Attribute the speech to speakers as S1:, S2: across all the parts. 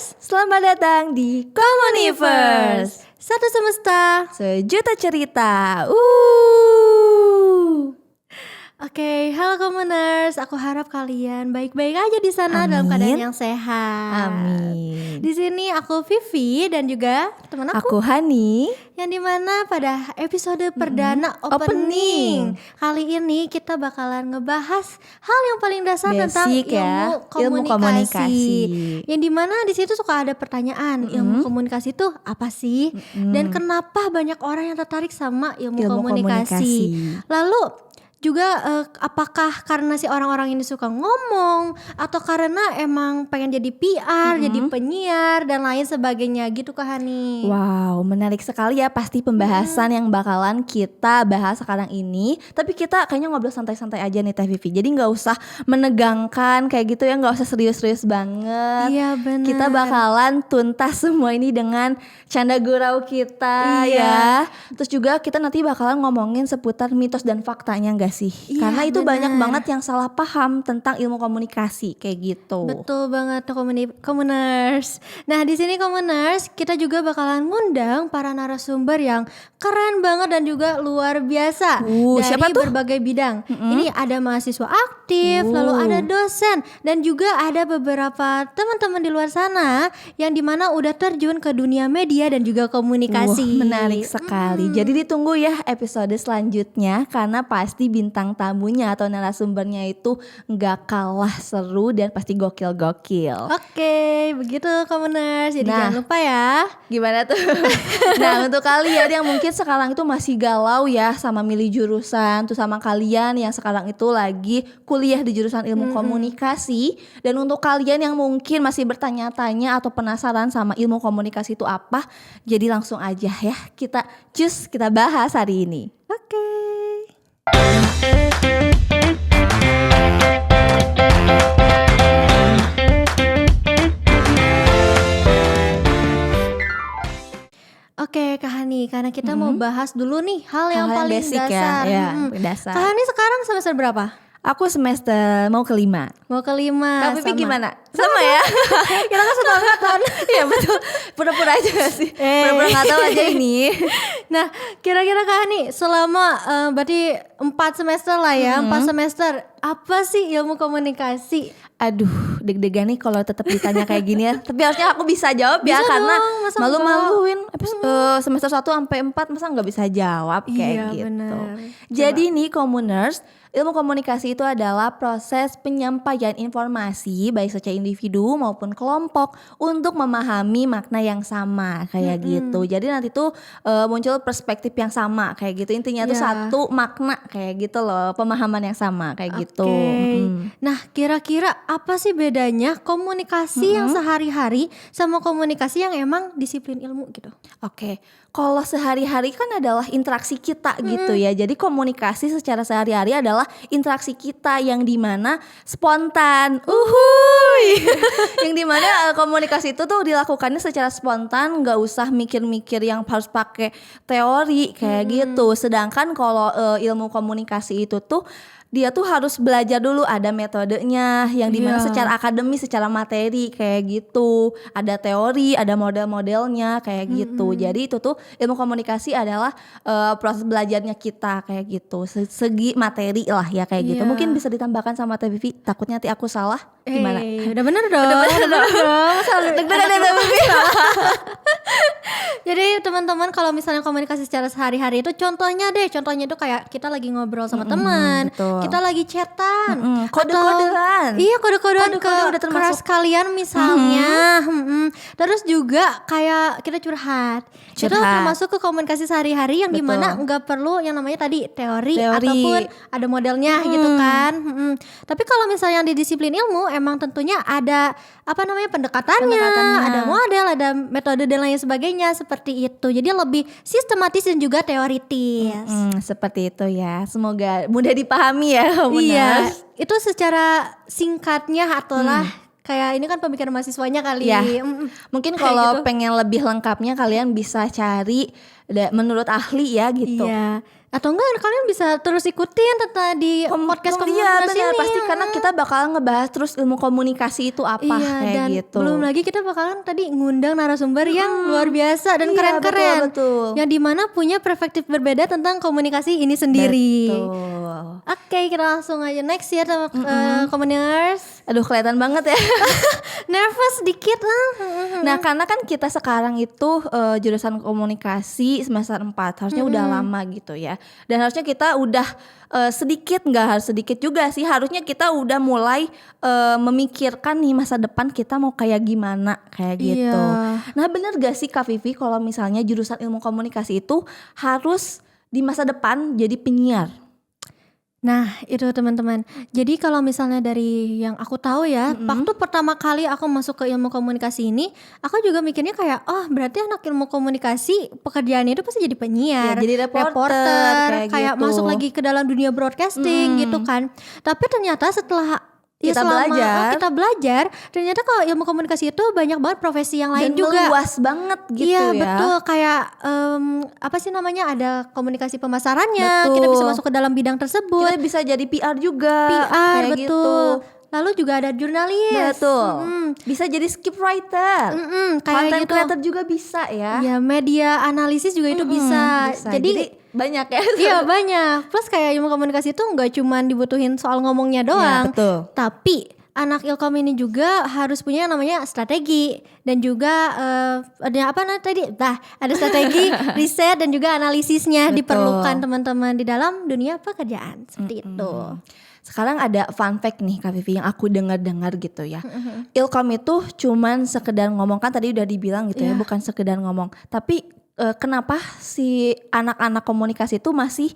S1: Commoners, selamat datang di Commoniverse. Satu semesta, sejuta cerita. Oke, halo Commoners. Aku harap kalian baik-baik aja di sana. Amin. Dalam keadaan yang sehat.
S2: Amin.
S1: Di sini aku Vivi dan juga teman aku
S2: Hani.
S1: Yang dimana pada episode perdana opening kali ini kita bakalan ngebahas hal yang paling dasar tentang ilmu komunikasi. Yang dimana di situ suka ada pertanyaan, ilmu komunikasi itu apa sih? Dan kenapa banyak orang yang tertarik sama ilmu komunikasi? Lalu juga apakah karena si orang-orang ini suka ngomong atau karena emang pengen jadi PR, jadi penyiar dan lain sebagainya gitu Kak Hani.
S2: Wow, menarik sekali ya pasti pembahasan yang bakalan kita bahas sekarang ini. Tapi kita kayaknya ngobrol santai-santai aja nih Teh Vivi. Jadi gak usah menegangkan kayak gitu ya, gak usah serius-serius banget.
S1: Iya benar.
S2: Kita bakalan tuntas semua ini dengan canda gurau kita ya. Terus juga kita nanti bakalan ngomongin seputar mitos dan faktanya gak sih?
S1: Iya,
S2: karena itu
S1: bener.
S2: banyak banget yang salah paham tentang ilmu komunikasi kayak gitu.
S1: Betul banget Commoners. Nah di sini Commoners kita juga bakalan ngundang para narasumber yang keren banget dan juga luar biasa dari
S2: siapa tuh?
S1: Berbagai bidang. Ini ada mahasiswa aktif, lalu ada dosen dan juga ada beberapa teman-teman di luar sana yang dimana udah terjun ke dunia media dan juga komunikasi.
S2: Menarik sekali. Jadi ditunggu ya episode selanjutnya karena pasti bintang tamunya atau narasumbernya itu gak kalah seru dan pasti gokil-gokil.
S1: Oke, begitu Commoners. Jadi jangan lupa ya.
S2: Gimana tuh? Nah untuk kalian yang mungkin sekarang itu masih galau ya sama milih jurusan, tuh sama kalian yang sekarang itu lagi kuliah di jurusan ilmu komunikasi, dan untuk kalian yang mungkin masih bertanya-tanya atau penasaran sama ilmu komunikasi itu apa, jadi langsung aja ya kita bahas hari ini.
S1: Oke. Oke Kak Hani, karena kita mau bahas dulu nih hal yang paling
S2: basic
S1: dasar.
S2: Ya, dasar.
S1: Kak Hani sekarang semester berapa?
S2: Aku semester mau kelima.
S1: Mau kelima.
S2: Kak Vivi gimana? Sama ya?
S1: Kita kan satu angkatan.
S2: Iya betul. Pura-pura aja gak sih? Pura-pura gak tahu aja ini.
S1: Nah kira-kira Kak Hani selama berarti 4 semester lah ya, 4 semester, apa sih ilmu komunikasi?
S2: Aduh, deg-degan nih kalau tetap ditanya kayak gini ya. Tapi harusnya aku bisa jawab ya, karena malu-maluin. Semester 1 sampai 4 masa nggak bisa jawab kayak gitu.
S1: Bener.
S2: Jadi nih Commoners, ilmu komunikasi itu adalah proses penyampaian informasi baik secara individu maupun kelompok untuk memahami makna yang sama kayak gitu. Jadi nanti tuh muncul perspektif yang sama kayak gitu. Intinya tuh satu makna kayak gitu loh, pemahaman yang sama kayak gitu.
S1: Nah kira-kira apa sih bedanya komunikasi yang sehari-hari sama komunikasi yang emang disiplin ilmu gitu?
S2: Oke, kalau sehari-hari kan adalah interaksi kita gitu ya. Jadi komunikasi secara sehari-hari adalah interaksi kita yang dimana spontan. Yang dimana komunikasi itu tuh dilakukannya secara spontan, nggak usah mikir-mikir yang harus pakai teori kayak gitu. Sedangkan kalau ilmu komunikasi itu tuh dia tuh harus belajar dulu, ada metodenya yang dimana secara akademis, secara materi kayak gitu, ada teori, ada model-modelnya kayak gitu. Jadi itu tuh ilmu komunikasi adalah proses belajarnya kita kayak gitu, segi materi lah ya kayak gitu. Mungkin bisa ditambahkan sama Teh Vivi, takutnya nanti aku salah. Gimana?
S1: Udah bener dong. Jadi teman-teman kalau misalnya komunikasi secara sehari-hari itu contohnya itu kayak kita lagi ngobrol sama teman, kita lagi chatan,
S2: kode-kodean.
S1: Iya kode-kodean
S2: udah
S1: ke keras kalian misalnya. Terus juga kayak kita curhat. Itu termasuk ke komunikasi sehari-hari yang dimana nggak perlu yang namanya tadi teori ataupun ada modelnya gitu kan. Tapi kalau misalnya di disiplin ilmu emang tentunya ada pendekatannya, ada model, ada metode dan lain sebagainya seperti itu. Jadi lebih sistematis dan juga teoritis.
S2: Seperti itu ya. Semoga mudah dipahami ya.
S1: Iya, itu secara singkatnya atulah kayak ini kan pemikiran mahasiswanya kali.
S2: Ya. Mungkin kalau pengen lebih lengkapnya kalian bisa cari menurut ahli ya gitu.
S1: Iya. Atau enggak kalian bisa terus ikutin tentang di podcast komunikasi ini.
S2: Pasti karena kita bakal ngebahas terus ilmu komunikasi itu apa kayak
S1: dan
S2: gitu.
S1: Belum lagi kita bakalan tadi ngundang narasumber yang luar biasa dan keren-keren.
S2: Betul.
S1: Yang dimana punya perspektif berbeda tentang komunikasi ini sendiri.
S2: Betul.
S1: Oke, kita langsung aja next ya Komunikers.
S2: Aduh kelihatan banget ya.
S1: Nervous dikit lah.
S2: Nah karena kan kita sekarang itu jurusan komunikasi semester 4 harusnya udah lama gitu ya. Dan harusnya kita udah sedikit, nggak harus sedikit juga sih, harusnya kita udah mulai memikirkan nih masa depan kita mau kayak gimana kayak gitu. Nah bener gak sih Kak Vivi kalau misalnya jurusan ilmu komunikasi itu harus di masa depan jadi penyiar?
S1: Nah itu teman-teman. Jadi kalau misalnya dari yang aku tahu ya, waktu pertama kali aku masuk ke ilmu komunikasi ini, aku juga mikirnya kayak, oh berarti anak ilmu komunikasi pekerjaannya itu pasti jadi penyiar,
S2: jadi reporter
S1: kayak
S2: gitu.
S1: Masuk lagi ke dalam dunia broadcasting gitu kan. Tapi ternyata setelah kita belajar, ternyata kalau ilmu komunikasi itu banyak banget profesi yang lain
S2: dan
S1: juga.
S2: Luas banget gitu
S1: ya.
S2: ya.
S1: Iya betul, kayak apa sih namanya, ada komunikasi pemasarannya, kita bisa masuk ke dalam bidang tersebut.
S2: Kita bisa jadi PR juga.
S1: PR
S2: kayak
S1: betul.
S2: Gitu.
S1: Lalu juga ada jurnalis.
S2: Betul. Bisa jadi script writer. Content
S1: gitu.
S2: creator juga bisa ya.
S1: Ya media analisis juga itu bisa. Jadi
S2: banyak ya.
S1: Iya banyak. Plus kayak ilmu komunikasi itu nggak cuma dibutuhin soal ngomongnya doang.
S2: Ya, betul.
S1: Tapi anak ilkom ini juga harus punya yang namanya strategi dan juga ada strategi riset dan juga analisisnya. Betul. Diperlukan teman-teman di dalam dunia pekerjaan seperti itu.
S2: Sekarang ada fun fact nih Kak Vivi yang aku dengar gitu ya. Ilkom itu cuman sekedar ngomong, kan tadi udah dibilang gitu ya, bukan sekedar ngomong. Tapi kenapa si anak-anak komunikasi itu masih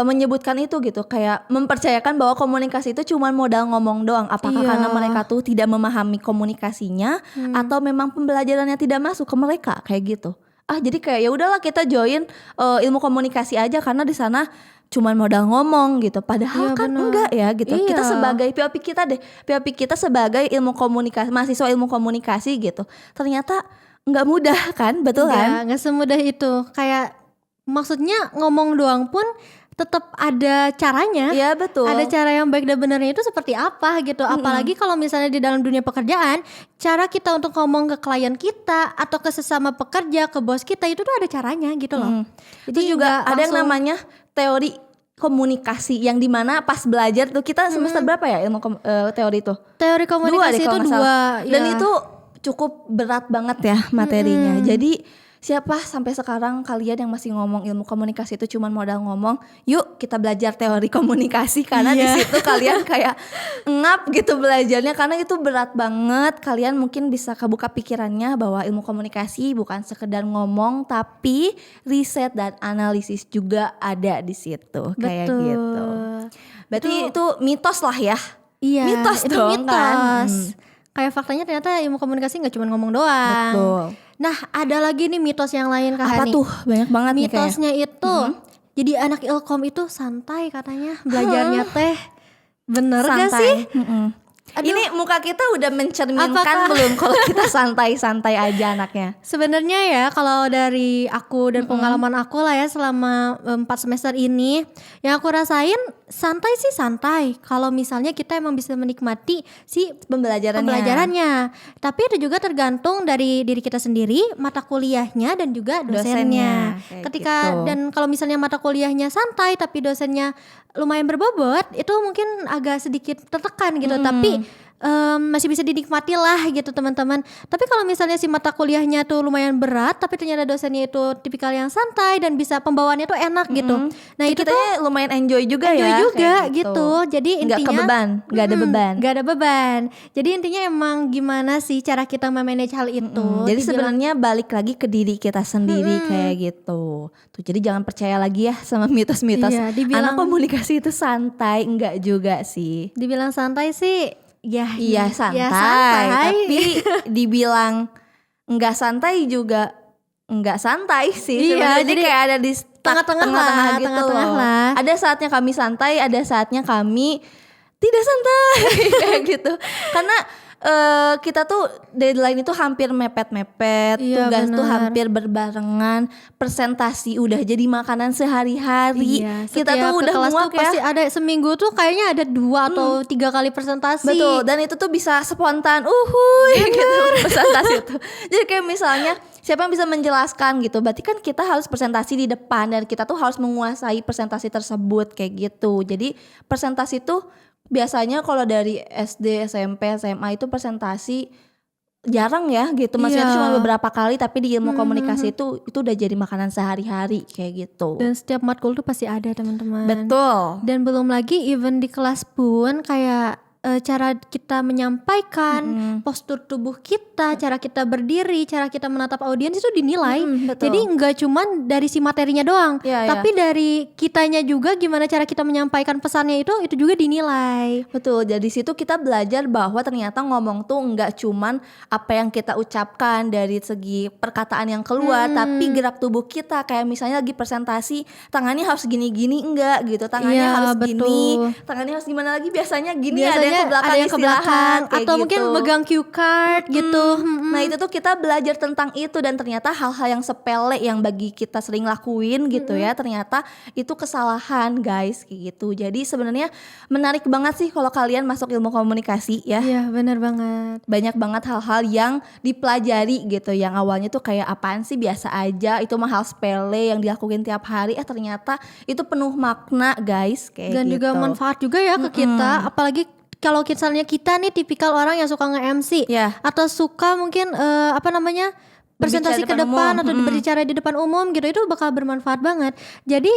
S2: menyebutkan itu gitu, kayak mempercayakan bahwa komunikasi itu cuman modal ngomong doang? Apakah karena mereka tuh tidak memahami komunikasinya atau memang pembelajarannya tidak masuk ke mereka kayak gitu? Jadi kayak ya udahlah kita join ilmu komunikasi aja karena di sana cuman modal ngomong gitu. Padahal kan enggak ya gitu. Kita sebagai POV kita sebagai ilmu komunikasi, mahasiswa ilmu komunikasi gitu. Ternyata enggak mudah kan, betul kan?
S1: Enggak semudah itu. Kayak maksudnya ngomong doang pun tetap ada caranya.
S2: Iya betul.
S1: Ada cara yang baik dan benarnya itu seperti apa gitu. Apalagi kalau misalnya di dalam dunia pekerjaan, cara kita untuk ngomong ke klien kita atau ke sesama pekerja, ke bos kita itu tuh ada caranya gitu loh.
S2: Jadi juga ada yang namanya teori komunikasi yang dimana pas belajar tuh kita semester berapa ya ilmu teori itu?
S1: Teori komunikasi itu 2.
S2: Dan itu cukup berat banget ya materinya. Jadi siapa sampai sekarang kalian yang masih ngomong ilmu komunikasi itu cuma modal ngomong, yuk kita belajar teori komunikasi karena di situ kalian kayak ngap gitu belajarnya, karena itu berat banget. Kalian mungkin bisa kebuka pikirannya bahwa ilmu komunikasi bukan sekedar ngomong tapi riset dan analisis juga ada di situ. Kayak gitu. Berarti itu mitos lah ya.
S1: Iya,
S2: mitos
S1: itu
S2: dong
S1: mitos.
S2: Kan.
S1: Kayak faktanya ternyata ilmu komunikasi gak cuma ngomong doang.
S2: Betul.
S1: Nah ada lagi nih mitos yang lain Kak Hani.
S2: Apa tuh? Banyak banget nih kayaknya.
S1: Mitosnya itu jadi anak ilkom itu santai katanya belajarnya teh. Bener
S2: santai.
S1: gak sih?
S2: Ini muka kita udah mencerminkan belum kalau kita santai-santai aja anaknya?
S1: Sebenarnya ya kalau dari aku dan pengalaman aku lah ya selama 4 semester ini, yang aku rasain santai sih santai. Kalau misalnya kita emang bisa menikmati si pembelajarannya. Tapi itu juga tergantung dari diri kita sendiri, mata kuliahnya dan juga dosennya. Ketika gitu. Dan kalau misalnya mata kuliahnya santai tapi dosennya lumayan berbobot, itu mungkin agak sedikit tertekan gitu. Tapi masih bisa dinikmati lah gitu teman-teman. Tapi kalau misalnya si mata kuliahnya tuh lumayan berat tapi ternyata dosennya itu tipikal yang santai dan bisa pembawaannya tuh enak gitu. Nah itu
S2: kita tuh lumayan enjoy juga
S1: gitu. Jadi intinya
S2: nggak ada beban.
S1: Jadi intinya emang gimana sih cara kita memanage hal itu.
S2: Jadi sebenarnya balik lagi ke diri kita sendiri kayak gitu. Tuh jadi jangan percaya lagi ya sama mitos-mitos. Anak komunikasi itu santai, enggak juga sih.
S1: Dibilang santai sih
S2: Iya santai. Tapi dibilang enggak santai juga enggak santai sih. Jadi kayak ada di tengah-tengah gitu loh. Ada saatnya kami santai, ada saatnya kami tidak santai kayak gitu. Karena kita tuh deadline itu hampir mepet-mepet, tugas tuh hampir berbarengan, presentasi udah jadi makanan sehari-hari. Kita tuh udah muak ya.
S1: Pasti ada seminggu tuh kayaknya ada 2 atau 3 kali presentasi.
S2: Betul, dan itu tuh bisa spontan, gitu presentasi itu. Jadi kayak misalnya siapa yang bisa menjelaskan gitu, berarti kan kita harus presentasi di depan dan kita tuh harus menguasai presentasi tersebut kayak gitu. Jadi presentasi tuh biasanya kalau dari SD, SMP, SMA itu presentasi jarang ya gitu. Maksudnya cuma beberapa kali, tapi di ilmu komunikasi itu udah jadi makanan sehari-hari kayak gitu.
S1: Dan setiap matkul tuh pasti ada teman-teman.
S2: Betul.
S1: Dan belum lagi even di kelas pun kayak cara kita menyampaikan, postur tubuh kita, cara kita berdiri, cara kita menatap audiens itu dinilai. Jadi nggak cuman dari si materinya doang, tapi dari kitanya juga gimana cara kita menyampaikan pesannya itu juga dinilai.
S2: Betul. Jadi situ kita belajar bahwa ternyata ngomong tuh nggak cuman apa yang kita ucapkan dari segi perkataan yang keluar, tapi gerak tubuh kita. Kayak misalnya lagi presentasi, tangannya harus gini-gini enggak gitu, tangannya harus gini, tangannya harus gimana lagi, biasanya gini, ada yang ke belakang
S1: atau gitu. Mungkin megang cue card gitu.
S2: Nah itu tuh kita belajar tentang itu, dan ternyata hal-hal yang sepele yang bagi kita sering lakuin gitu ya, ternyata itu kesalahan guys kayak gitu. Jadi sebenarnya menarik banget sih kalau kalian masuk ilmu komunikasi ya.
S1: Iya benar banget.
S2: Banyak banget hal-hal yang dipelajari gitu, yang awalnya tuh kayak apaan sih, biasa aja, itu mah hal sepele yang dilakuin tiap hari, ternyata itu penuh makna guys kayak
S1: dan
S2: gitu.
S1: juga manfaat juga ya ke kita, apalagi kalau misalnya kita nih tipikal orang yang suka nge-MC atau suka mungkin presentasi ke depan atau berbicara di depan umum gitu, itu bakal bermanfaat banget. Jadi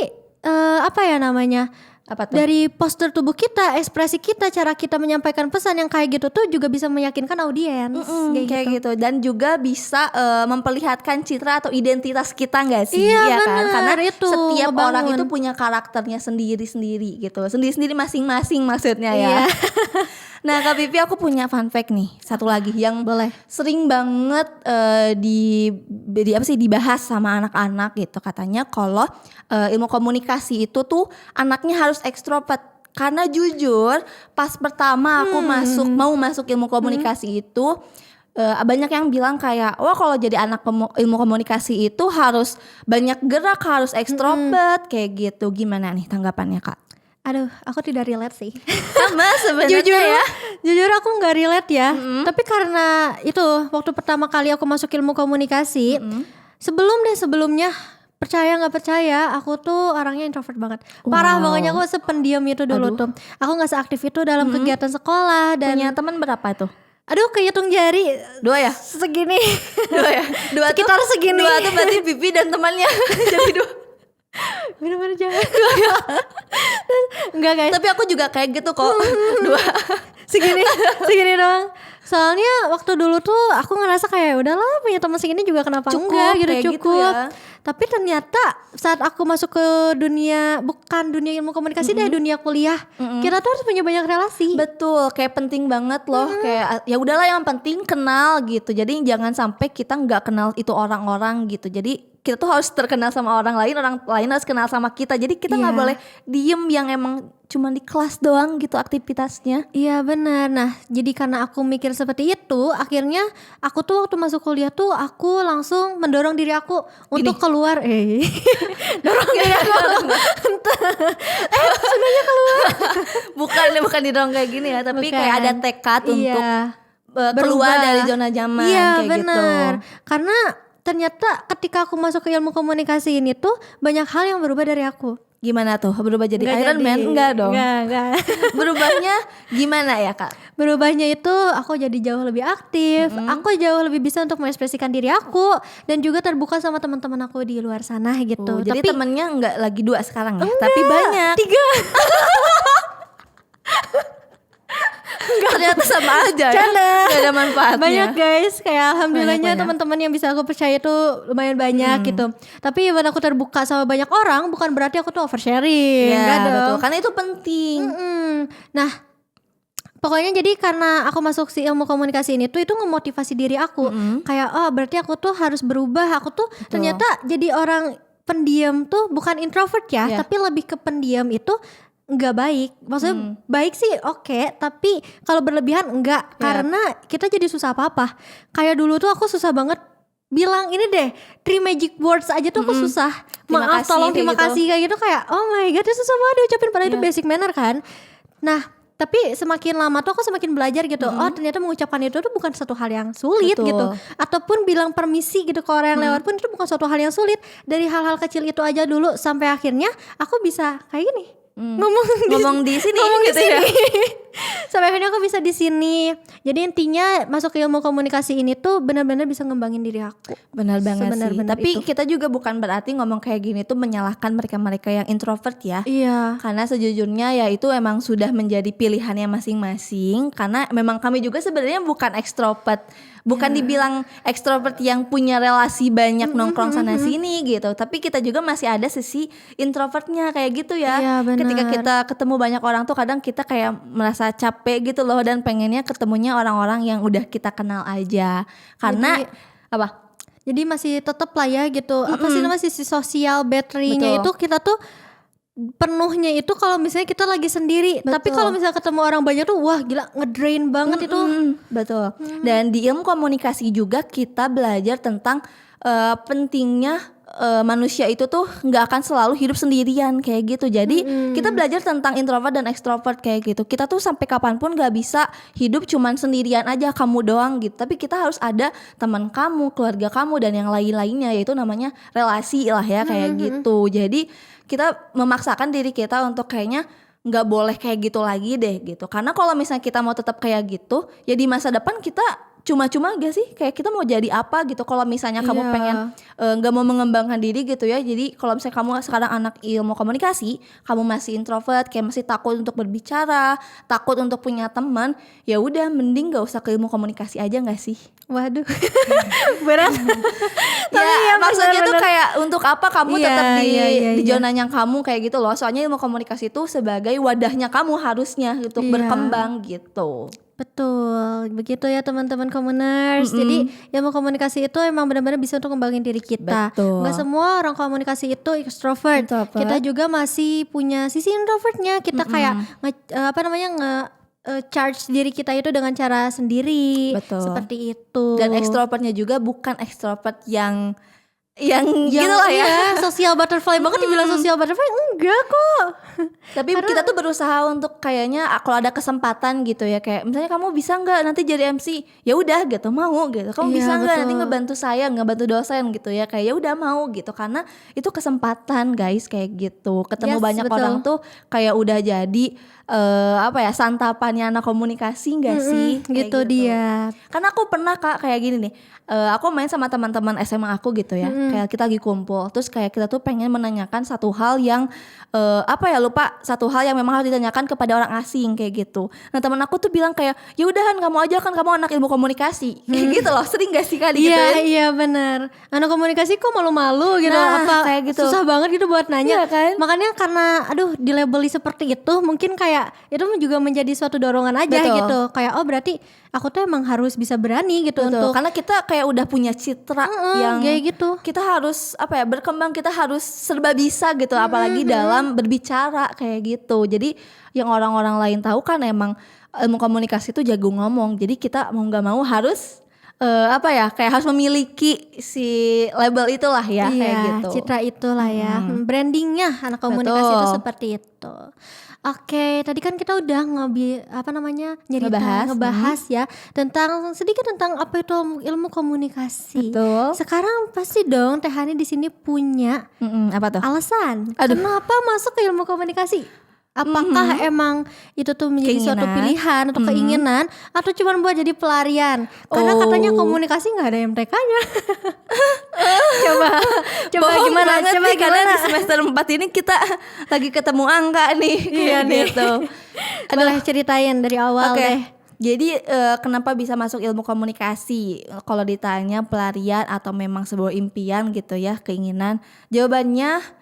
S1: dari postur tubuh kita, ekspresi kita, cara kita menyampaikan pesan yang kayak gitu tuh juga bisa meyakinkan audiens
S2: kayak gitu. Dan juga bisa memperlihatkan citra atau identitas kita nggak sih?
S1: Iya
S2: kan?
S1: bener,
S2: Karena
S1: itu
S2: setiap orang itu punya karakternya sendiri-sendiri gitu, sendiri-sendiri masing-masing maksudnya ya. Nah Kak Pipi, aku punya fun fact nih, satu lagi yang sering banget dibahas sama anak-anak gitu. Katanya kalau ilmu komunikasi itu tuh anaknya harus ekstrovert. Karena jujur pas pertama aku mau masuk ilmu komunikasi itu banyak yang bilang kayak, wah kalau jadi anak ilmu komunikasi itu harus banyak gerak, harus ekstrovert kayak gitu. Gimana nih tanggapannya Kak?
S1: Aduh, aku tidak relate sih.
S2: Sama sebenarnya
S1: jujur aku nggak relate ya. Tapi karena itu waktu pertama kali aku masuk ilmu komunikasi, sebelumnya percaya nggak percaya, aku tuh orangnya introvert banget. Parah banget, aku sependiam itu dulu tuh. Aku nggak seaktif itu dalam kegiatan sekolah. Dan
S2: punya teman berapa tuh?
S1: Aduh, kehitung jari
S2: 2 ya?
S1: Segini.
S2: 2 ya? 2
S1: sekitar
S2: tuh,
S1: segini.
S2: 2 tuh berarti Pipi dan temannya jadi 2.
S1: Bener-bener jangan. Enggak guys,
S2: tapi aku juga kayak gitu kok. 2
S1: segini doang. Soalnya waktu dulu tuh aku ngerasa kayak udahlah punya teman segini juga kenapa enggak gitu, cukup. Gitu ya. Tapi ternyata saat aku masuk ke bukan dunia ilmu komunikasi, deh dunia kuliah, kita tuh harus punya banyak relasi.
S2: Betul, kayak penting banget loh. Kayak ya udahlah yang penting kenal gitu. Jadi jangan sampai kita nggak kenal itu orang-orang gitu. Jadi kita tuh harus terkenal sama orang lain harus kenal sama kita. Jadi kita nggak boleh diem yang emang cuma di kelas doang gitu aktivitasnya.
S1: Iya benar. Nah jadi karena aku mikir seperti itu, akhirnya aku tuh waktu masuk kuliah tuh aku langsung mendorong diri aku untuk keluar. Dorong diri aku sebenarnya keluar.
S2: bukan didorong kayak gini ya, tapi kayak ada tekad untuk keluar dari zona nyaman kayak
S1: bener. Gitu. Karena ternyata ketika aku masuk ke ilmu komunikasi ini tuh banyak hal yang berubah dari aku.
S2: Gimana tuh? Berubah jadi Iron Man? Enggak dong.
S1: Enggak.
S2: Berubahnya gimana ya Kak?
S1: Berubahnya itu aku jadi jauh lebih aktif, aku jauh lebih bisa untuk mengekspresikan diri aku, dan juga terbuka sama teman-teman aku di luar sana gitu.
S2: Jadi temennya enggak lagi 2 sekarang ya?
S1: Enggak,
S2: tapi banyak
S1: 3.
S2: Ternyata sama aja ya. Gak ada manfaatnya.
S1: Banyak guys, kayak alhamdulillahnya teman-teman yang bisa aku percaya itu lumayan banyak gitu. Tapi even aku terbuka sama banyak orang, bukan berarti aku tuh oversharing.
S2: Ya betul, karena itu penting.
S1: Nah pokoknya jadi karena aku masuk si ilmu komunikasi ini tuh itu ngemotivasi diri aku. Kayak berarti aku tuh harus berubah. Aku tuh ternyata jadi orang pendiam tuh bukan introvert ya, tapi lebih ke pendiam itu nggak baik. Maksudnya baik sih oke, tapi kalau berlebihan enggak. Karena kita jadi susah apa-apa. Kayak dulu tuh aku susah banget bilang ini deh 3 magic words aja tuh aku susah. Maaf, tolong, terima kasih kayak gitu, kayak oh my god itu susah banget diucapin, padahal itu basic manner kan. Nah tapi semakin lama tuh aku semakin belajar gitu. Oh ternyata mengucapkan itu tuh bukan satu hal yang sulit gitu. Ataupun bilang permisi gitu ke orang yang lewat pun itu bukan suatu hal yang sulit. Dari hal-hal kecil itu aja dulu sampai akhirnya aku bisa kayak gini.
S2: Ngomong di sini gitu ya.
S1: Sampai akhirnya aku bisa di sini. Jadi intinya masuk ke ilmu komunikasi ini tuh benar-benar bisa ngembangin diri aku.
S2: Benar banget sih. Tapi kita juga bukan berarti ngomong kayak gini tuh menyalahkan mereka-mereka yang introvert ya.
S1: Iya.
S2: Karena sejujurnya ya itu emang sudah menjadi pilihannya masing-masing. Karena memang kami juga sebenarnya bukan ekstrovert. Bukan dibilang ekstrovert yang punya relasi banyak nongkrong sana sini gitu. Tapi kita juga masih ada sisi introvertnya kayak gitu ya.
S1: Iya,
S2: ketika kita ketemu banyak orang tuh kadang kita kayak merasa capek gitu loh, dan pengennya ketemunya orang-orang yang udah kita kenal aja. Karena
S1: Jadi masih tetap lah ya gitu. Apa sih namanya, sisi sosial battery-nya itu kita tuh penuhnya itu kalau misalnya kita lagi sendiri. Tapi kalau misalnya ketemu orang banyak tuh wah gila ngedrain banget itu.
S2: Betul. Dan di ilmu komunikasi juga kita belajar tentang pentingnya manusia itu tuh nggak akan selalu hidup sendirian kayak gitu. Jadi kita belajar tentang introvert dan extrovert kayak gitu. Kita tuh sampai kapanpun nggak bisa hidup cuman sendirian aja kamu doang gitu. Tapi kita harus ada teman kamu, keluarga kamu, dan yang lain-lainnya, yaitu namanya relasi lah ya kayak gitu. Jadi kita memaksakan diri kita untuk kayaknya nggak boleh kayak gitu lagi deh gitu. Karena kalau misalnya kita mau tetap kayak gitu, ya di masa depan kita cuma-cuma gak sih, kayak kita mau jadi apa gitu. Kalau misalnya kamu pengen nggak mau mengembangkan diri gitu ya. Jadi kalau misalnya kamu sekarang anak ilmu komunikasi, kamu masih introvert, kayak masih takut untuk berbicara, takut untuk punya teman, ya udah mending nggak usah ke ilmu komunikasi aja nggak sih?
S1: Waduh berat.
S2: Ya maksudnya tuh kayak untuk apa kamu tetap di zona yang kamu kayak gitu loh. Soalnya ilmu komunikasi itu sebagai wadahnya kamu harusnya untuk berkembang gitu.
S1: Betul, begitu ya teman-teman komuners. Jadi ilmu komunikasi itu emang benar-benar bisa untuk ngembangin diri kita. Nggak semua orang komunikasi itu extrovert. Kita juga masih punya sisi introvertnya. Kita kayak charge diri kita itu dengan cara sendiri. Seperti itu.
S2: Dan ekstrovertnya juga bukan ekstrovert yang gitu lah ya,
S1: social butterfly banget dibilang social butterfly, enggak kok.
S2: Tapi kita tuh berusaha untuk kayaknya kalau ada kesempatan gitu ya, kayak misalnya kamu bisa nggak nanti jadi MC, ya udah gitu, mau gitu. Kamu bisa nggak nanti ngebantu saya, ngebantu dosen gitu ya, kayak ya udah mau gitu. Karena itu kesempatan guys kayak gitu. Ketemu banyak orang tuh kayak udah jadi santapannya anak komunikasi nggak sih?
S1: Gitu dia.
S2: Karena aku pernah Kak kayak gini nih. Aku main sama teman-teman SMA aku gitu ya. Kayak kita lagi kumpul, terus kayak kita tuh pengen menanyakan satu hal yang satu hal yang memang harus ditanyakan kepada orang asing kayak gitu. Nah teman aku tuh bilang kayak ya udahan kamu aja, kan kamu anak ilmu komunikasi. Kayak gitu loh. Sering gak sih Kak gitu?
S1: Iya benar. Anak komunikasi kok malu-malu gitu.
S2: Apa kayak gitu.
S1: Susah banget gitu buat nanya.
S2: Iya kan?
S1: Makanya karena dilabeli seperti itu, mungkin kayak itu juga menjadi suatu dorongan aja gitu. Kayak oh berarti aku tuh emang harus bisa berani gitu untuk,
S2: karena kita kayak udah punya citra yang
S1: kayak gitu.
S2: Kita harus berkembang, kita harus serba bisa gitu, apalagi dalam berbicara kayak gitu. Jadi yang orang-orang lain tahu kan emang ilmu komunikasi itu jago ngomong. Jadi kita mau nggak mau harus kayak harus memiliki si label itulah ya, kayak gitu.
S1: Citra itulah ya. Brandingnya anak komunikasi itu seperti itu. Oke, tadi kan kita udah ngebahas ya sedikit tentang apa itu ilmu komunikasi.
S2: Betul.
S1: Sekarang pasti dong Teh Hani di sini punya
S2: apa tuh?
S1: alasan kenapa masuk ke ilmu komunikasi. Apakah emang itu tuh menjadi suatu pilihan atau keinginan, atau cuma buat jadi pelarian? Karena katanya komunikasi nggak ada MTK-nya. Coba gimana? Coba
S2: karena di semester 4 ini kita lagi ketemu angka nih.
S1: Iya gitu. Boleh ceritain dari awal deh.
S2: Jadi kenapa bisa masuk ilmu komunikasi? Kalau ditanya pelarian atau memang sebuah impian gitu ya, keinginan, jawabannya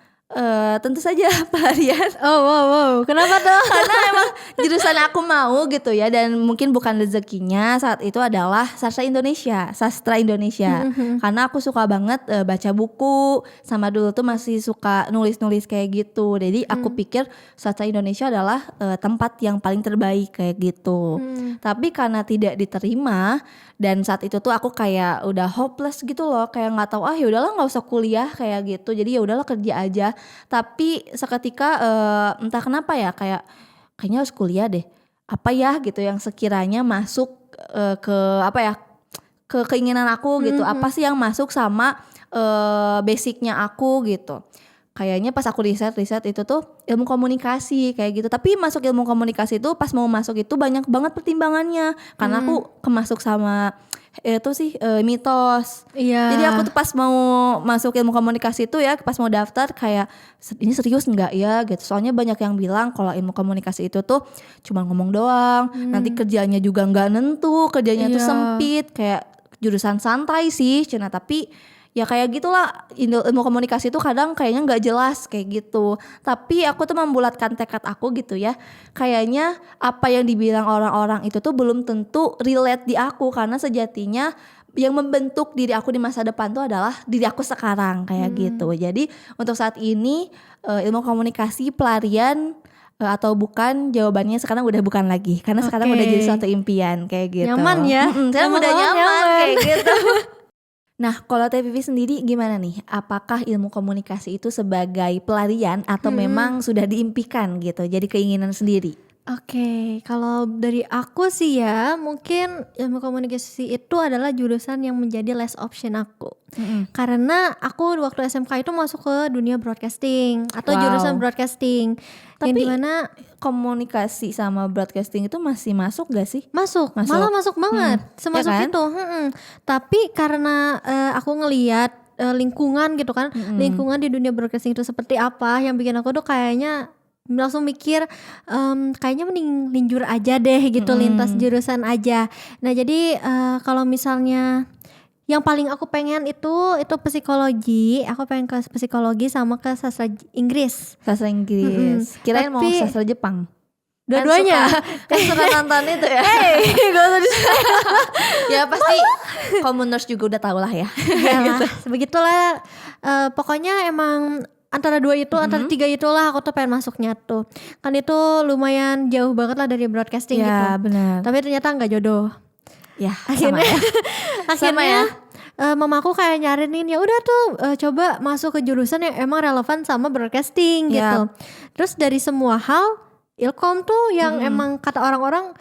S2: Tentu saja pelarian.
S1: Oh wow, kenapa tuh?
S2: Karena emang jurusan aku mau gitu ya, dan mungkin bukan rezekinya saat itu adalah sastra Indonesia. Karena aku suka banget baca buku, sama dulu tuh masih suka nulis kayak gitu. Jadi aku pikir sastra Indonesia adalah tempat yang paling terbaik kayak gitu. Tapi karena tidak diterima, dan saat itu tuh aku kayak udah hopeless gitu loh, kayak nggak tahu ya udahlah nggak usah kuliah kayak gitu, jadi ya udahlah kerja aja. Tapi seketika entah kenapa ya kayaknya harus kuliah deh, apa ya gitu yang sekiranya masuk ke apa ya, ke keinginan aku gitu, apa sih yang masuk sama basicnya aku gitu. Kayaknya pas aku riset itu tuh ilmu komunikasi kayak gitu. Tapi masuk ilmu komunikasi itu pas mau masuk itu banyak banget pertimbangannya. Karena aku kemasuk sama itu sih mitos.
S1: Iya.
S2: Jadi aku tuh pas mau masuk ilmu komunikasi itu ya, pas mau daftar kayak ini serius nggak ya gitu. Soalnya banyak yang bilang kalau ilmu komunikasi itu tuh cuma ngomong doang. Nanti kerjanya juga nggak nentu, kerjanya tuh sempit, kayak jurusan santai sih Cina. Tapi ya kayak gitulah, ilmu komunikasi itu kadang kayaknya nggak jelas kayak gitu. Tapi aku tuh membulatkan tekad aku gitu ya, kayaknya apa yang dibilang orang-orang itu tuh belum tentu relate di aku, karena sejatinya yang membentuk diri aku di masa depan tuh adalah diri aku sekarang kayak gitu. Jadi untuk saat ini ilmu komunikasi pelarian atau bukan, jawabannya sekarang udah bukan lagi, karena sekarang udah jadi suatu impian kayak gitu.
S1: Nyaman ya?
S2: Sekarang udah nyaman kayak gitu. Nah, kalau Teh Vivi sendiri gimana nih? Apakah ilmu komunikasi itu sebagai pelarian atau memang sudah diimpikan gitu, jadi keinginan sendiri?
S1: Oke, kalau dari aku sih ya, mungkin ilmu komunikasi itu adalah jurusan yang menjadi last option aku. Karena aku waktu SMK itu masuk ke dunia broadcasting atau jurusan broadcasting.
S2: Tapi
S1: yang dimana
S2: komunikasi sama broadcasting itu masih masuk gak sih?
S1: Masuk. Malah masuk banget, semasuk
S2: ya kan?
S1: itu. Tapi karena aku ngelihat lingkungan gitu kan, lingkungan di dunia broadcasting itu seperti apa, yang bikin aku tuh kayaknya langsung mikir kayaknya mending linjur aja deh gitu, lintas jurusan aja. Nah jadi kalau misalnya yang paling aku pengen itu psikologi. Aku pengen ke psikologi sama ke sastra Inggris.
S2: Sastra Inggris. Kirain mau sastra Jepang.
S1: Dua-duanya.
S2: Kan suka nonton itu ya.
S1: Gak usah
S2: Ya pasti Commoners juga udah tahu lah ya.
S1: Iyalah, sebegitulah. Pokoknya emang antara dua itu, antara tiga itulah aku tuh pengen masuknya tuh. Kan itu lumayan jauh banget lah dari broadcasting gitu.
S2: Ya benar.
S1: Tapi ternyata nggak jodoh.
S2: Ya
S1: Akhirnya,
S2: sama ya.
S1: mamaku kayak nyariin, ya udah tuh coba masuk ke jurusan yang emang relevan sama broadcasting gitu. Terus dari semua hal, Ilkom tuh yang emang kata orang-orang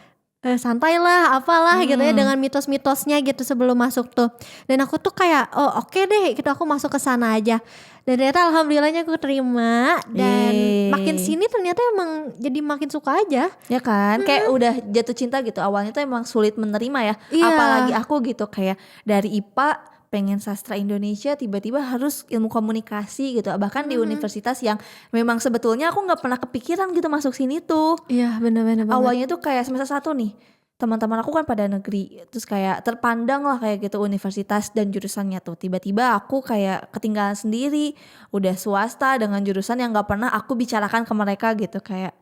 S1: santai lah, apalah gitu ya, dengan mitos-mitosnya gitu sebelum masuk tuh. Dan aku tuh kayak oke deh gitu, aku masuk ke sana aja. Dan ternyata alhamdulillahnya aku terima. Dan makin sini ternyata emang jadi makin suka aja.
S2: Ya kan, kayak udah jatuh cinta gitu. Awalnya tuh emang sulit menerima ya. Apalagi aku gitu, kayak dari IPA pengen sastra Indonesia, tiba-tiba harus ilmu komunikasi gitu. Bahkan di universitas yang memang sebetulnya aku gak pernah kepikiran gitu masuk sini tuh.
S1: Iya bener-bener banget.
S2: Awalnya tuh kayak semester 1 nih, teman-teman aku kan pada negeri, terus kayak terpandang lah kayak gitu universitas dan jurusannya tuh. Tiba-tiba aku kayak ketinggalan sendiri, udah swasta dengan jurusan yang gak pernah aku bicarakan ke mereka gitu. Kayak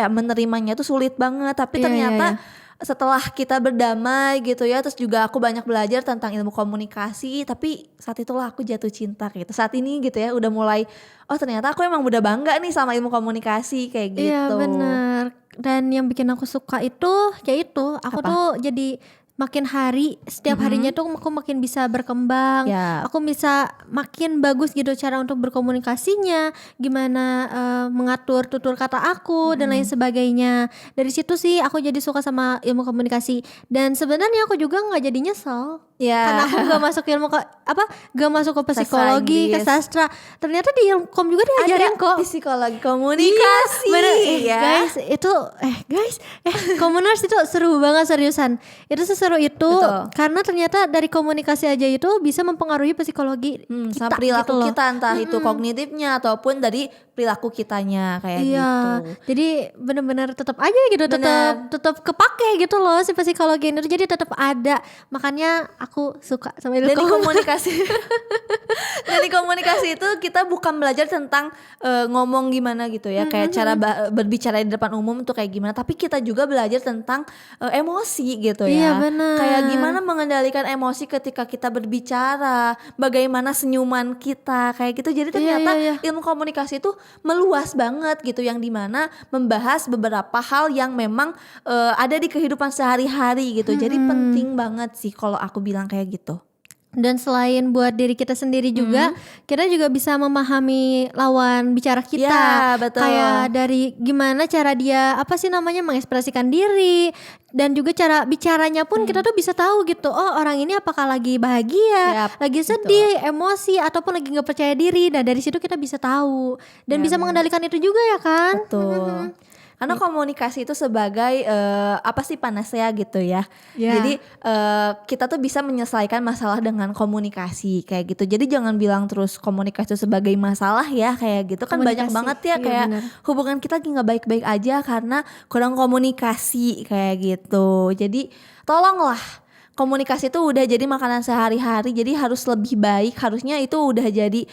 S2: menerimanya tuh sulit banget. Tapi ternyata setelah kita berdamai gitu ya, terus juga aku banyak belajar tentang ilmu komunikasi, tapi saat itulah aku jatuh cinta gitu. Saat ini gitu ya udah mulai, ternyata aku emang udah bangga nih sama ilmu komunikasi kayak gitu.
S1: Iya benar. Dan yang bikin aku suka itu aku tuh jadi makin hari, setiap harinya tuh aku makin bisa berkembang. Aku bisa makin bagus gitu cara untuk berkomunikasinya, gimana mengatur tutur kata aku dan lain sebagainya. Dari situ sih aku jadi suka sama ilmu komunikasi. Dan sebenarnya aku juga nggak jadi nyesel. Karena aku gak masuk gak masuk ke psikologi, ke sastra. Ternyata di Ilkom juga diajarin kok
S2: psikologi komunikasi.
S1: Guys, itu Commoners itu seru banget seriusan. Itu seseru itu
S2: Betul.
S1: karena ternyata dari komunikasi aja itu bisa mempengaruhi psikologi
S2: sama
S1: kita
S2: perilaku
S1: gitu loh.
S2: kita, entah itu kognitifnya ataupun dari perilaku kitanya kayak
S1: Iya,
S2: gitu.
S1: jadi benar-benar tetap aja gitu, tetap kepake gitu loh si psikologi itu, jadi tetap ada. Makanya aku suka sama ilmu
S2: Dan di komunikasi dan di komunikasi itu kita bukan belajar tentang ngomong gimana gitu ya, kayak cara berbicara di depan umum tuh kayak gimana, tapi kita juga belajar tentang emosi gitu ya.
S1: Iya, benar.
S2: Kayak gimana mengendalikan emosi ketika kita berbicara, bagaimana senyuman kita kayak gitu. Jadi ternyata ilmu komunikasi itu meluas banget gitu, yang dimana membahas beberapa hal yang memang ada di kehidupan sehari-hari gitu. Jadi penting banget sih kalau aku bilang kayak gitu.
S1: Dan selain buat diri kita sendiri juga, kita juga bisa memahami lawan bicara kita.
S2: Ya, betul.
S1: Kayak dari gimana cara dia mengekspresikan diri, dan juga cara bicaranya pun kita tuh bisa tahu gitu. Oh, orang ini apakah lagi bahagia, lagi sedih, emosi, ataupun lagi nggak percaya diri. Nah, dari situ kita bisa tahu dan bisa mengendalikan itu juga ya kan?
S2: Betul. Karena komunikasi itu sebagai panacea gitu ya. Jadi kita tuh bisa menyelesaikan masalah dengan komunikasi kayak gitu. Jadi jangan bilang terus komunikasi itu sebagai masalah ya kayak gitu. Kan banyak banget ya kayak hubungan kita lagi gak baik-baik aja karena kurang komunikasi kayak gitu. Jadi tolonglah, komunikasi itu udah jadi makanan sehari-hari, jadi harus lebih baik. Harusnya itu udah jadi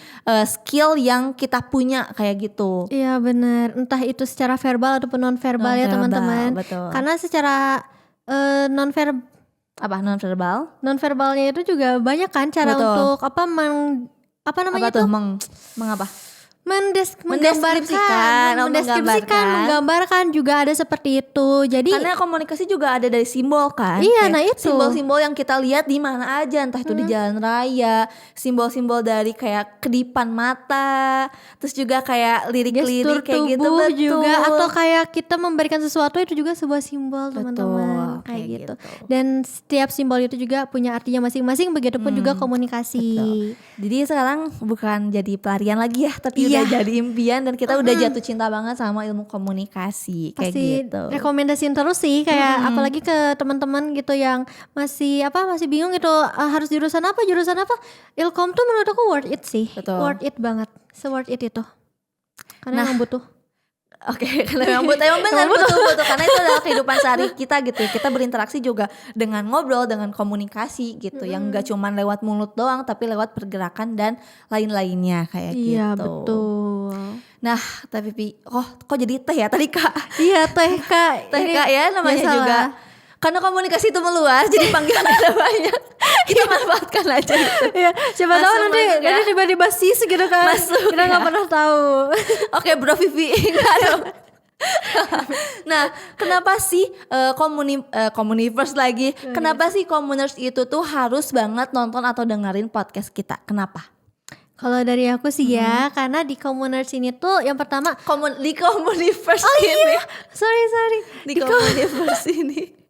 S2: skill yang kita punya kayak gitu.
S1: Iya benar, entah itu secara verbal ataupun non verbal ya teman-teman.
S2: Betul.
S1: Karena secara non verbalnya itu juga banyak kan cara untuk menggambarkan juga ada seperti itu. Jadi
S2: karena komunikasi juga ada dari simbol kan.
S1: Iya, nah itu
S2: simbol-simbol yang kita lihat di mana aja, entah itu di jalan raya, simbol-simbol dari kayak kedipan mata, terus juga kayak lirik-lirik kayak gitu, betul.
S1: Juga atau kayak kita memberikan sesuatu itu juga sebuah simbol, teman-teman, kayak gitu. Dan setiap simbol itu juga punya artinya masing-masing, begitupun juga komunikasi.
S2: Betul. Jadi sekarang bukan jadi pelarian lagi ya, tapi udah jadi impian, dan kita udah jatuh cinta banget sama ilmu komunikasi. Kayak gitu.
S1: Rekomendasiin terus sih, kayak apalagi ke teman-teman gitu yang masih bingung gitu harus jurusan apa. Ilkom tuh menurut aku worth it sih.
S2: Betul.
S1: Worth it banget. Se-worth it itu. Karena emang butuh.
S2: Oke, karena emang benar butuh karena itu adalah kehidupan sehari kita gitu. Kita berinteraksi juga dengan ngobrol, dengan komunikasi gitu, yang enggak cuma lewat mulut doang, tapi lewat pergerakan dan lain-lainnya kayak gitu.
S1: Iya, betul.
S2: Nah, tapi kok jadi teh ya tadi Kak?
S1: Iya, teh Kak.
S2: Teh Kak ya namanya juga. Karena komunikasi itu meluas, jadi panggilan ada banyak. Kita manfaatkan aja gitu.
S1: Ya, siapa tahu nanti tiba-tiba sis gitu kan. Kita nggak pernah tahu.
S2: Oke, Bro Vivi. Nah, kenapa sih Communiverse lagi? Kenapa sih Communers itu tuh harus banget nonton atau dengerin podcast kita? Kenapa?
S1: Kalau dari aku sih ya, karena di Communers ini tuh yang pertama
S2: di Communiverse ini.
S1: Iya. Sorry.
S2: Di Communiverse ini.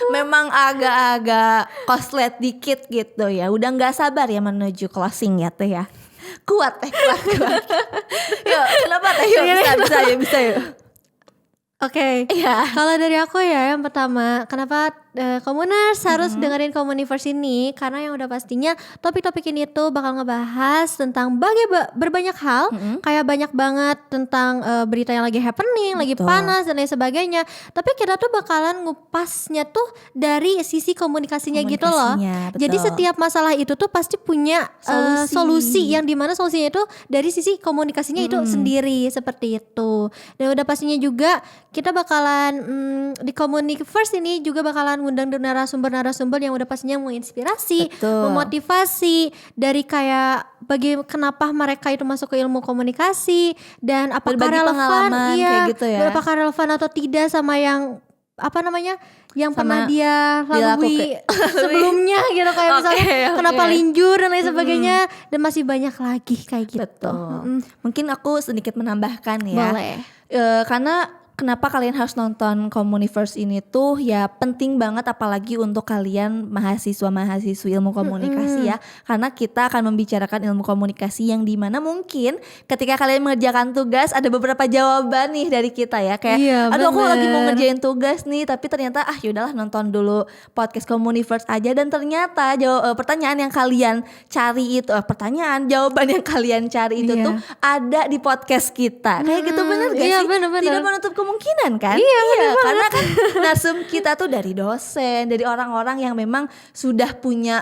S2: Memang agak-agak koslet dikit gitu ya. Udah gak sabar ya menuju closing ya teh ya. Kuat. Yuk, kenapa teh? Yuk, bisa yuk.
S1: Oke. Kalau dari aku ya, yang pertama, kenapa Communers harus dengerin Communiverse ini, karena yang udah pastinya topik-topik ini tuh bakal ngebahas tentang berbanyak hal, kayak banyak banget tentang berita yang lagi happening, lagi panas dan lain sebagainya. Tapi kita tuh bakalan ngupasnya tuh dari sisi komunikasinya gitu loh.
S2: Betul.
S1: Jadi setiap masalah itu tuh pasti punya solusi yang dimana solusinya itu dari sisi komunikasinya itu sendiri, seperti itu. Dan udah pastinya juga kita bakalan di Communiverse ini juga bakalan ngundang narasumber yang udah pastinya menginspirasi, memotivasi dari kayak kenapa mereka itu masuk ke ilmu komunikasi, dan apakah relevan
S2: kayak gitu ya.
S1: Apakah relevan atau tidak sama yang yang pernah dia lalui sebelumnya gitu, kayak misalnya kenapa linjur dan lain sebagainya, dan masih banyak lagi kayak gitu.
S2: Betul. Mungkin aku sedikit menambahkan ya.
S1: Boleh.
S2: Karena kenapa kalian harus nonton Komuniverse ini tuh ya penting banget, apalagi untuk kalian mahasiswa-mahasiswi ilmu komunikasi ya. Karena kita akan membicarakan ilmu komunikasi yang dimana mungkin ketika kalian mengerjakan tugas ada beberapa jawaban nih dari kita ya. Kayak aduh aku lagi mau ngerjain tugas nih, tapi ternyata yaudahlah nonton dulu podcast Komuniverse aja, dan ternyata pertanyaan yang kalian cari itu jawaban yang kalian cari itu tuh ada di podcast kita. Kayak gitu, bener gak sih?
S1: Bener.
S2: Tidak menutup kemungkinan kan?
S1: Iya,
S2: karena kan narsum kita tuh dari dosen, dari orang-orang yang memang sudah punya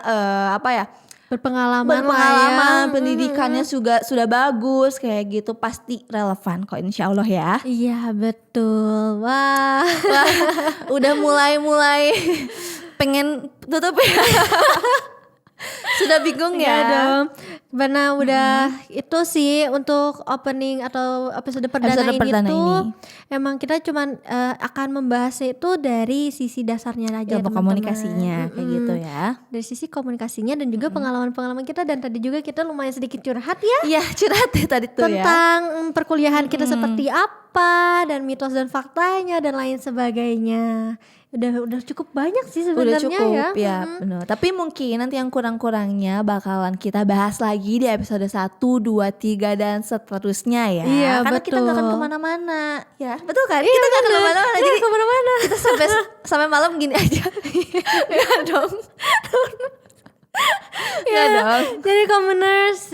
S2: berpengalaman, pendidikannya sudah bagus kayak gitu, pasti relevan kok insya Allah ya.
S1: Iya betul. Wah
S2: udah mulai pengen tutup ya. Sudah bingung ya
S1: dong. Karena udah itu sih untuk opening atau episode perdana ini. Emang kita cuman akan membahasnya itu dari sisi dasarnya aja,
S2: ilmu komunikasinya kayak gitu ya.
S1: Dari sisi komunikasinya dan juga pengalaman-pengalaman kita, dan tadi juga kita lumayan sedikit curhat ya.
S2: Iya, curhat ya tadi tuh
S1: tentang perkuliahan kita seperti apa, dan mitos dan faktanya dan lain sebagainya. Udah cukup banyak sih sebenarnya.
S2: Udah cukup ya, benar. Tapi mungkin nanti yang kurang-kurangnya bakalan kita bahas lagi di episode 1, 2, 3 dan seterusnya ya.
S1: Iya,
S2: karena
S1: betul.
S2: kita gak akan kemana-mana ya. Betul kan? Kita gak akan kemana-mana. Jadi
S1: kemana-mana.
S2: Kita sampai malam gini aja. Gak dong.
S1: dong. Jadi Commoners,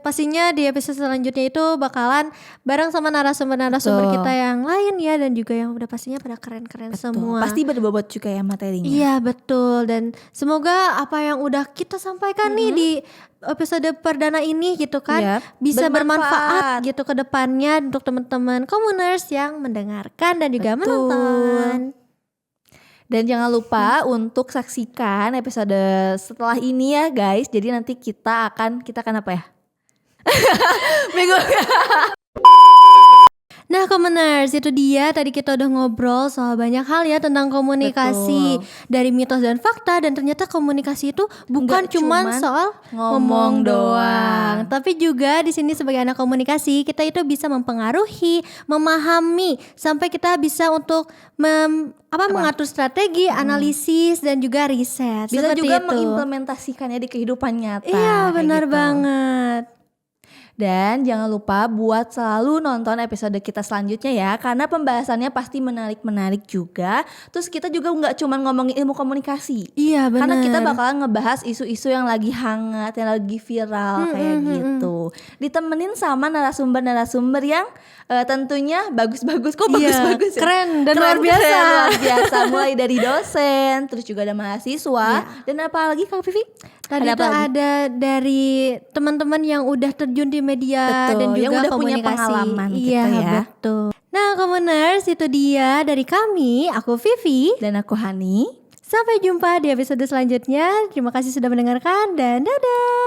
S1: pastinya di episode selanjutnya itu bakalan bareng sama narasumber kita yang lain ya, dan juga yang udah pastinya pada keren-keren semua.
S2: Pasti berbobot juga ya materinya.
S1: Iya betul, dan semoga apa yang udah kita sampaikan nih di episode perdana ini gitu kan bisa bermanfaat gitu ke depannya untuk teman-teman Commoners yang mendengarkan dan juga menonton.
S2: Dan jangan lupa untuk saksikan episode setelah ini ya guys. Jadi nanti kita akan apa ya? Minggu.
S1: Nah Commoners, itu dia tadi kita udah ngobrol soal banyak hal ya tentang komunikasi. Dari mitos dan fakta, dan ternyata komunikasi itu bukan cuman soal ngomong doang. Tapi juga di sini sebagai anak komunikasi kita itu bisa mempengaruhi, memahami, sampai kita bisa untuk mengatur strategi, analisis dan juga riset.
S2: Bisa
S1: seperti
S2: juga
S1: itu.
S2: Mengimplementasikannya di kehidupan nyata.
S1: Iya benar banget.
S2: Dan jangan lupa buat selalu nonton episode kita selanjutnya ya, karena pembahasannya pasti menarik juga. Terus kita juga gak cuma ngomongin ilmu komunikasi.
S1: Iya benar.
S2: Karena kita bakalan ngebahas isu-isu yang lagi hangat, yang lagi viral kayak gitu. Ditemenin sama narasumber-narasumber yang tentunya bagus-bagus. Kok bagus-bagus ya?
S1: Keren dan luar biasa.
S2: Luar biasa. Mulai dari dosen, terus juga ada mahasiswa. Dan apa lagi Kak Vivi?
S1: Tadi itu ada dari teman-teman yang udah terjun di media dan juga
S2: yang udah
S1: komunikasi.
S2: Punya pengalaman
S1: iya,
S2: gitu ya.
S1: Betul. Nah, Commoners, itu dia dari kami, aku Vivi
S2: dan aku Hani.
S1: Sampai jumpa di episode selanjutnya. Terima kasih sudah mendengarkan dan dadah.